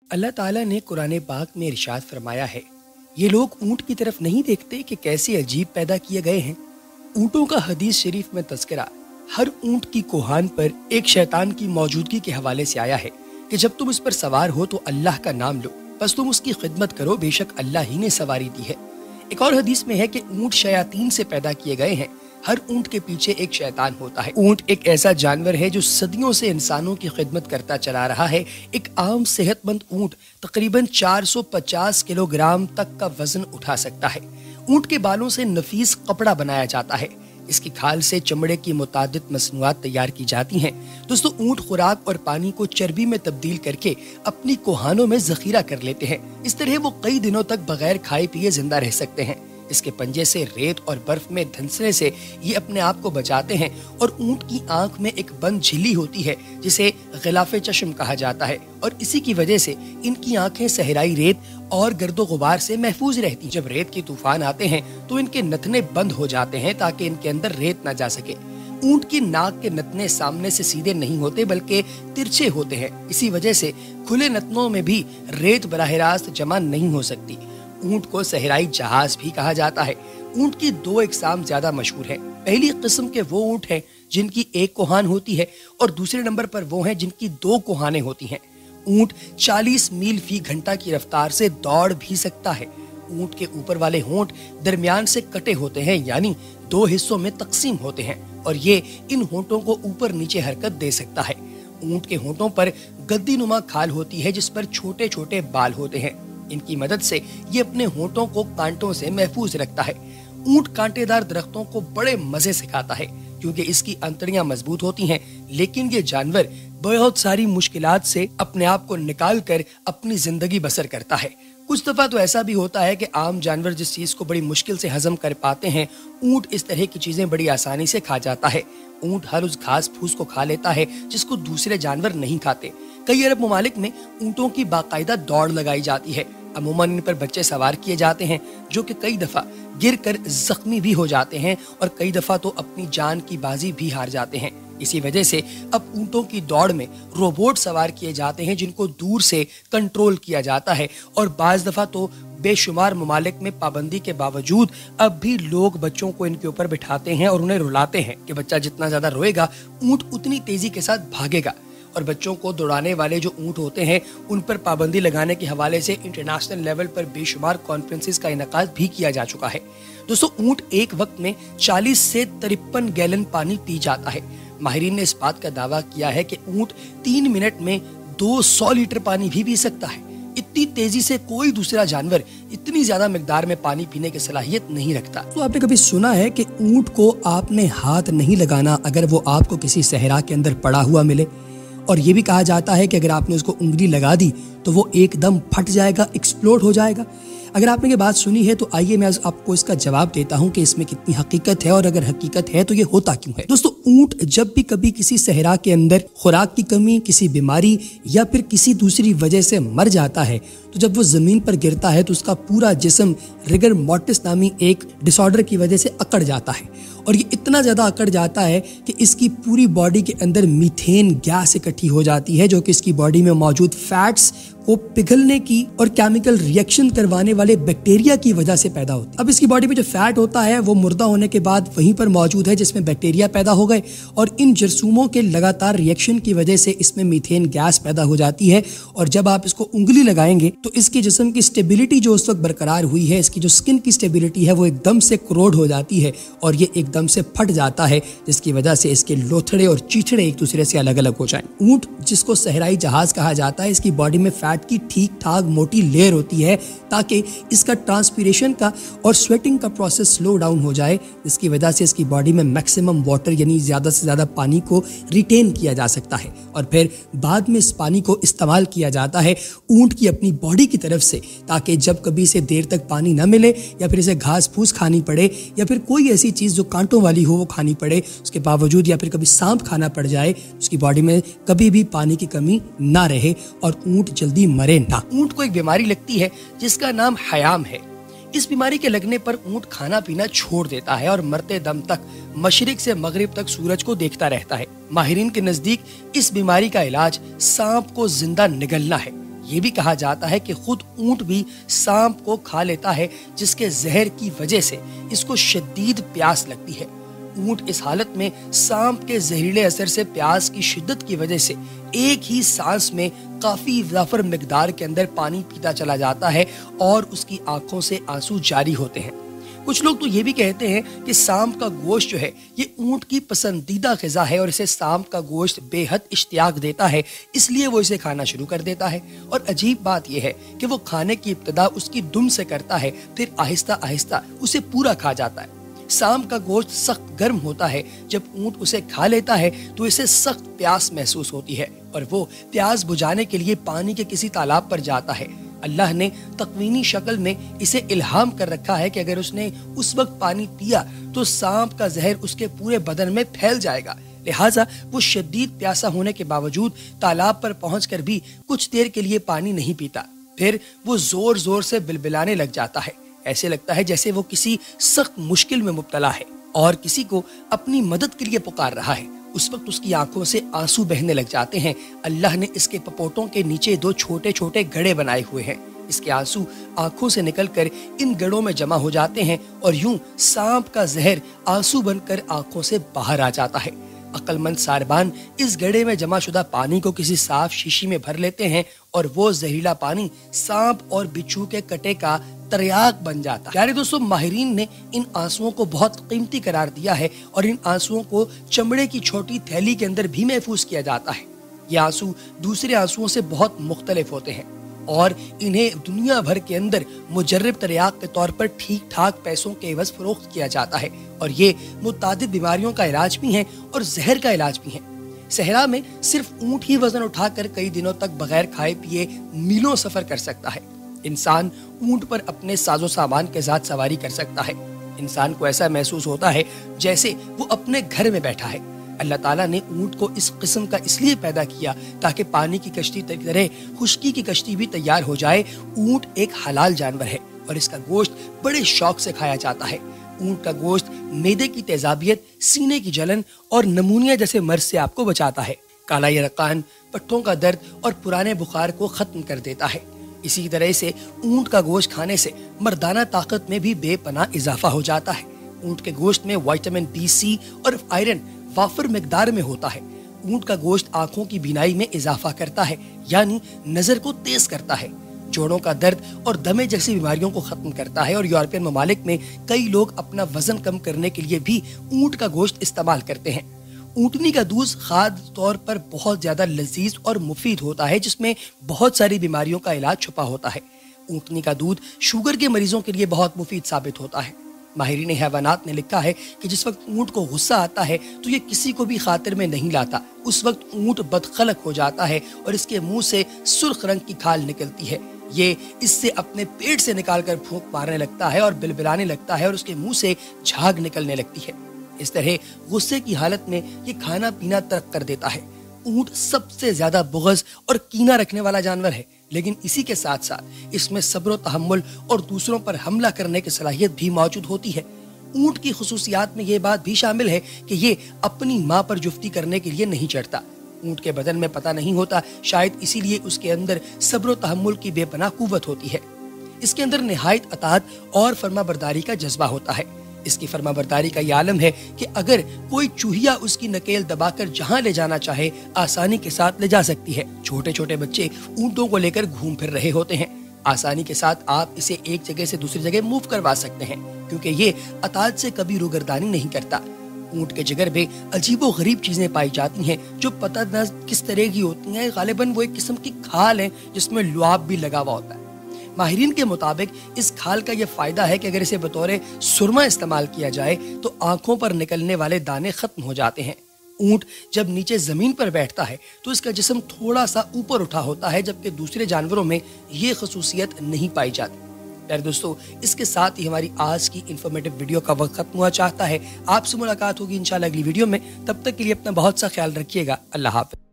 اللہ ताला ने कुरान पाक में इरशाद फरमाया है, ये लोग ऊँट की तरफ नहीं देखते कि कैसे अजीब पैदा किए गए हैं। ऊँटों का हदीस शरीफ में तज़किरा हर ऊँट की कोहान पर एक शैतान की मौजूदगी के हवाले से आया है कि जब तुम इस पर सवार हो तो अल्लाह का नाम लो, बस तुम उसकी खिदमत करो, बेशक अल्लाह ही ने सवारी दी है। एक और हदीस में है कि ऊँट शयातीन से पैदा किए गए हैं, हर ऊँट के पीछे एक शैतान होता है। ऊँट एक ऐसा जानवर है जो सदियों से इंसानों की खिदमत करता चला रहा है। एक आम सेहतमंद ऊँट तकरीबन 450 किलोग्राम तक का वजन उठा सकता है। ऊँट के बालों से नफीस कपड़ा बनाया जाता है। इसकी खाल से चमड़े की मुतादिद मसनूआत तैयार की जाती हैं। दोस्तों, ऊँट खुराक और पानी को चर्बी में तब्दील करके अपनी कोहानों में जखीरा कर लेते हैं। इस तरह वो कई दिनों तक बगैर खाए पिए जिंदा रह सकते हैं। इसके पंजे से रेत और बर्फ में धंसने से ये अपने आप को बचाते हैं। और ऊँट की आंख में एक बंद झिल्ली होती है जिसे गिलाफे चश्म कहा जाता है, और इसी की वजह से इनकी आंखें सहराई रेत और गर्दो गुबार से महफूज रहती। जब रेत के तूफान आते हैं तो इनके नथने बंद हो जाते हैं ताकि इनके अंदर रेत न जा सके। ऊँट की नाक के नथने सामने से सीधे नहीं होते बल्कि तिरछे होते हैं। इसी वजह से खुले नथनों में भी रेत बराह रास्त जमा नहीं हो सकती। ऊँट को सहराई जहाज भी कहा जाता है। ऊँट की दो इकसाम ज्यादा मशहूर है। पहली किस्म के वो ऊँट हैं जिनकी एक कोहान होती है, और दूसरे नंबर पर वो हैं जिनकी दो कोहानें होती हैं। ऊँट 40 मील फी घंटा की रफ्तार से दौड़ भी सकता है। ऊँट के ऊपर वाले होंठ दरमियान से कटे होते हैं, यानी दो हिस्सों में तकसीम होते हैं, और ये इन होंठों को ऊपर नीचे हरकत दे सकता है। ऊँट के होंठों पर गद्दी नुमा खाल होती है जिस पर छोटे छोटे बाल होते हैं। इनकी मदद से ये अपने होंठों को कांटों से महफूज रखता है। ऊँट कांटेदार दरख्तों को बड़े मजे से खाता है क्योंकि इसकी अंतड़ियां मजबूत होती हैं, लेकिन ये जानवर बहुत सारी मुश्किलात से अपने आप को निकाल कर अपनी जिंदगी बसर करता है। कुछ दफा तो ऐसा भी होता है कि आम जानवर जिस चीज को बड़ी मुश्किल से हजम कर पाते हैं, ऊँट इस तरह की चीजें बड़ी आसानी से खा जाता है। ऊँट हर उस घास फूस को खा लेता है जिसको दूसरे जानवर नहीं खाते। कई अरब ममालिक में ऊँटों की बाकायदा दौड़ लगाई जाती है। अमूमन इन पर बच्चे सवार किए जाते हैं जो कि कई दफा गिर कर जख्मी भी हो जाते हैं, और कई दफा तो अपनी जान की बाजी भी हार जाते हैं। इसी वजह से अब ऊँटों की दौड़ में रोबोट सवार किए जाते हैं जिनको दूर से कंट्रोल किया जाता है। और बाज दफा तो बेशुमार ममालिक में पाबंदी के बावजूद अब भी लोग बच्चों को इनके ऊपर बिठाते हैं और उन्हें रुलाते हैं कि बच्चा जितना ज्यादा रोएगा ऊँट उतनी तेजी के साथ भागेगा। और बच्चों को दौड़ाने वाले जो ऊँट होते हैं उन पर पाबंदी लगाने के हवाले से इंटरनेशनल लेवल पर बेशुमार कॉन्फ्रेंसेस का इनेकाद भी किया जा चुका है। दोस्तों, ऊँट एक वक्त में 40 से 53 गैलन पानी पी जाता है। माहिरीन ने इस बात का दावा किया है कि ऊँट 3 मिनट में 200 लीटर पानी भी पी सकता है। इतनी तेजी से कोई दूसरा जानवर इतनी ज्यादा मिकदार में पानी पीने की सलाहियत नहीं रखता। तो आपने कभी सुना है कि ऊँट को आपने हाथ नहीं लगाना अगर वो आपको किसी सहरा के अंदर पड़ा हुआ मिले? और ये भी कहा जाता है कि अगर आपने उसको उंगली लगा दी तो वो एकदम फट जाएगा, एक्सप्लोड हो जाएगा। अगर आपने ये बात सुनी है तो आइए मैं आपको इसका जवाब देता हूँ कि इसमें कितनी हकीकत है, और अगर हकीकत है तो ये होता क्यों है। दोस्तों, ऊँट जब भी कभी किसी सहरा के अंदर खुराक की कमी, किसी बीमारी या फिर किसी दूसरी वजह से मर जाता है, तो जब वो जमीन पर गिरता है तो उसका पूरा जिस्म रिगर मोर्टिस नामी एक डिसऑर्डर की वजह से अकड़ जाता है। और ये इतना ज्यादा अकड़ जाता है कि इसकी पूरी बॉडी के अंदर मीथेन गैस इकट्ठी हो जाती है जो कि इसकी बॉडी में मौजूद फैट्स को पिघलने की और केमिकल रिएक्शन करवाने वाले बैक्टीरिया की वजह से पैदा होती है। अब इसकी बॉडी में जो फैट होता है वो मुर्दा होने के बाद वहीं पर मौजूद है जिसमें बैक्टीरिया पैदा हो गए, और इन जरसूमों के लगातार रिएक्शन की वजह से इसमें मीथेन गैस पैदा हो जाती है। और जब आप इसको उंगली लगाएंगे तो इसके जिस्म की स्टेबिलिटी जो उस वक्त बरकरार हुई है, इसकी जो स्किन की स्टेबिलिटी है वो एकदम से क्रोड हो जाती है और ये एकदम से फट जाता है, जिसकी वजह से इसके लोथड़े और चीथड़े एक दूसरे से अलग अलग हो जाएं। ऊँट जिसको सहराई जहाज कहा जाता है, इसकी बॉडी में फैट की ठीक ठाक मोटी लेयर होती है ताकि इसका ट्रांसपीरेशन का और स्वेटिंग का प्रोसेस स्लो डाउन हो जाए, जिसकी वजह से इसकी बॉडी में मैक्सिमम वाटर यानी ज्यादा से ज्यादा पानी को रिटेन किया जा सकता है और फिर बाद में इस पानी को इस्तेमाल किया जाता है ऊँट की अपनी बॉडी की तरफ से, ताकि जब कभी इसे देर तक पानी न मिले या फिर इसे घास फूस खानी पड़े या फिर कोई ऐसी चीज जो कांटों वाली हो वो खानी पड़े उसके बावजूद, या फिर कभी सांप खाना पड़ जाए, उसकी बॉडी में कभी भी पानी की कमी ना रहे और ऊँट जल्दी मरे ना। ऊँट को एक बीमारी लगती है जिसका नाम हयाम है। इस बीमारी के लगने पर ऊँट खाना पीना छोड़ देता है और मरते दम तक मशरिक से मगरिब तक सूरज को देखता रहता है। माहिरीन के नजदीक इस बीमारी का इलाज सांप को जिंदा निगलना है, یہ بھی کہا جاتا ہے کہ خود اونٹ بھی سانپ کو کھا لیتا ہے، جس کے زہر کی وجہ سے اس کو شدید پیاس لگتی ہے۔ اونٹ اس حالت میں سانپ کے زہریلے اثر سے پیاس کی شدت کی وجہ سے ایک ہی سانس میں کافی وافر مقدار کے اندر پانی پیتا چلا جاتا ہے اور اس کی آنکھوں سے آنسو جاری ہوتے ہیں۔ کچھ لوگ تو یہ بھی کہتے ہیں کہ سانپ کا گوشت جو ہے یہ اونٹ کی پسندیدہ غذا ہے اور اسے سانپ کا گوشت بے حد اشتیاق دیتا ہے، اس لیے وہ اسے کھانا شروع کر دیتا ہے۔ اور عجیب بات یہ ہے کہ وہ کھانے کی ابتدا اس کی دم سے کرتا ہے، پھر آہستہ آہستہ اسے پورا کھا جاتا ہے۔ سانپ کا گوشت سخت گرم ہوتا ہے، جب اونٹ اسے کھا لیتا ہے تو اسے سخت پیاس محسوس ہوتی ہے اور وہ پیاس بجھانے کے لیے پانی کے کسی تالاب پر جاتا ہے۔ اللہ نے تکوینی شکل میں اسے الہام کر رکھا ہے کہ اگر اس نے اس وقت پانی پیا تو سانپ کا زہر اس کے پورے بدن میں پھیل جائے گا، لہٰذا وہ شدید پیاسا ہونے کے باوجود تالاب پر پہنچ کر بھی کچھ دیر کے لیے پانی نہیں پیتا، پھر وہ زور زور سے بلبلانے لگ جاتا ہے۔ ایسے لگتا ہے جیسے وہ کسی سخت مشکل میں مبتلا ہے اور کسی کو اپنی مدد کے لیے پکار رہا ہے۔ اس وقت اس کی آنکھوں سے آنسو بہنے لگ جاتے ہیں۔ اللہ نے اس کے پپوٹوں کے نیچے 2 چھوٹے چھوٹے گڑھے بنائے ہوئے ہیں۔ اس کے آنسو آنکھوں سے نکل کر ان گڑھوں میں جمع ہو جاتے ہیں اور یوں سانپ کا زہر آنسو بن کر آنکھوں سے باہر آ جاتا ہے۔ عقل مند ساربان اس گڑھے میں جمع شدہ پانی کو کسی صاف شیشی میں بھر لیتے ہیں اور وہ زہریلا پانی سانپ اور بچھو کے کٹے کا تریاق بن جاتا ہے۔ پیارے دوستو، ماہرین نے ان آنسوؤں کو بہت قیمتی قرار دیا ہے اور ان آنسوؤں کو چمڑے کی چھوٹی تھیلی کے اندر بھی محفوظ کیا جاتا ہے۔ یہ آنسو دوسرے آنسوؤں سے بہت مختلف ہوتے ہیں اور انہیں دنیا بھر کے اندر مجرب تریاق کے طور پر ٹھیک ٹھاک پیسوں کے عوض فروخت کیا جاتا ہے اور یہ متعدد بیماریوں کا علاج بھی ہیں اور زہر کا علاج بھی ہیں۔ صحرا میں صرف اونٹ ہی وزن اٹھا کر کئی دنوں تک بغیر کھائے پیے میلوں سفر کر سکتا ہے۔ انسان اونٹ پر اپنے ساز و سامان کے ساتھ سواری کر سکتا ہے۔ انسان کو ایسا محسوس ہوتا ہے جیسے وہ اپنے گھر میں بیٹھا ہے۔ اللہ تعالیٰ نے اونٹ کو اس قسم کا اس لیے پیدا کیا تاکہ پانی کی کشتی کی طرح خشکی کی کشتی بھی تیار ہو جائے۔ اونٹ ایک حلال جانور ہے اور اس کا گوشت بڑے شوق سے کھایا جاتا ہے۔ اونٹ کا گوشت معدے کی تیزابیت، سینے کی جلن اور نمونیا جیسے مرض سے آپ کو بچاتا ہے۔ کالا یرقان پٹھوں کا درد اور پرانے بخار کو ختم کر دیتا ہے۔ اسی طرح سے اونٹ کا گوشت کھانے سے مردانہ طاقت میں بھی بے پناہ اضافہ ہو جاتا ہے۔ اونٹ کے گوشت میں وٹامن B, C اور آئرن وافر مقدار میں ہوتا ہے۔ اونٹ کا گوشت آنکھوں کی بینائی میں اضافہ کرتا ہے، یعنی نظر کو تیز کرتا ہے۔ جوڑوں کا درد اور دمے جیسی بیماریوں کو ختم کرتا ہے اور یورپین ممالک میں کئی لوگ اپنا وزن کم کرنے کے لیے بھی اونٹ کا گوشت استعمال کرتے ہیں۔ اونٹنی کا دودھ خاص طور پر بہت زیادہ لذیذ اور مفید ہوتا ہے، جس میں بہت ساری بیماریوں کا علاج چھپا ہوتا ہے۔ اونٹنی کا دودھ شوگر کے مریضوں کے لیے بہت مفید ثابت ہوتا ہے۔ ماہرین حیوانات نے لکھا ہے کہ جس وقت اونٹ کو غصہ آتا ہے تو یہ کسی کو بھی خاطر میں نہیں لاتا۔ اس وقت اونٹ بدخلق ہو جاتا ہے اور اس کے منہ سے سرخ رنگ کی کھال نکلتی ہے۔ یہ اس سے اپنے پیٹ سے نکال کر پھونک مارنے لگتا ہے اور بلبلانے لگتا ہے اور اس کے منہ سے جھاگ نکلنے لگتی ہے۔ اس طرح غصے کی حالت میں یہ کھانا پینا ترک کر دیتا ہے۔ اونٹ سب سے زیادہ بغض اور کینہ رکھنے والا جانور ہے، لیکن اسی کے ساتھ ساتھ اس میں صبر و تحمل اور دوسروں پر حملہ کرنے کی صلاحیت بھی موجود ہوتی ہے۔ اونٹ کی خصوصیات میں یہ بات بھی شامل ہے کہ یہ اپنی ماں پر جفتی کرنے کے لیے نہیں چڑھتا۔ اونٹ کے بدن میں پتہ نہیں ہوتا، شاید اسی لیے اس کے اندر صبر و تحمل کی بے پناہ قوت ہوتی ہے۔ اس کے اندر نہایت اطاعت اور فرما برداری کا جذبہ ہوتا ہے۔ اس کی فرما برداری کا یہ عالم ہے کہ اگر کوئی چوہیا اس کی نکیل دبا کر جہاں لے جانا چاہے آسانی کے ساتھ لے جا سکتی ہے۔ چھوٹے چھوٹے بچے اونٹوں کو لے کر گھوم پھر رہے ہوتے ہیں، آسانی کے ساتھ آپ اسے ایک جگہ سے دوسری جگہ موو کروا سکتے ہیں، کیونکہ یہ اطاعت سے کبھی روگردانی نہیں کرتا۔ اونٹ کے جگر میں عجیب و غریب چیزیں پائی جاتی ہیں جو پتہ نہ کس طرح کی ہوتی ہیں۔ غالباً وہ ایک قسم کی کھال ہے جس میں لعاب بھی لگا ہوا ہوتا ہے۔ ماہرین کے مطابق اس کھال کا یہ فائدہ ہے کہ اگر اسے بطور سرما استعمال کیا جائے تو آنکھوں پر نکلنے والے دانے ختم ہو جاتے ہیں۔ اونٹ جب نیچے زمین پر بیٹھتا ہے تو اس کا جسم تھوڑا سا اوپر اٹھا ہوتا ہے، جبکہ دوسرے جانوروں میں یہ خصوصیت نہیں پائی جاتی۔ پیارے دوستو، اس کے ساتھ ہی ہماری آج کی انفارمیٹیو ویڈیو کا وقت ختم ہوا چاہتا ہے۔ آپ سے ملاقات ہوگی انشاءاللہ اگلی ویڈیو میں، تب تک کے لیے اپنا بہت سا خیال رکھیے گا۔ اللہ حافظ۔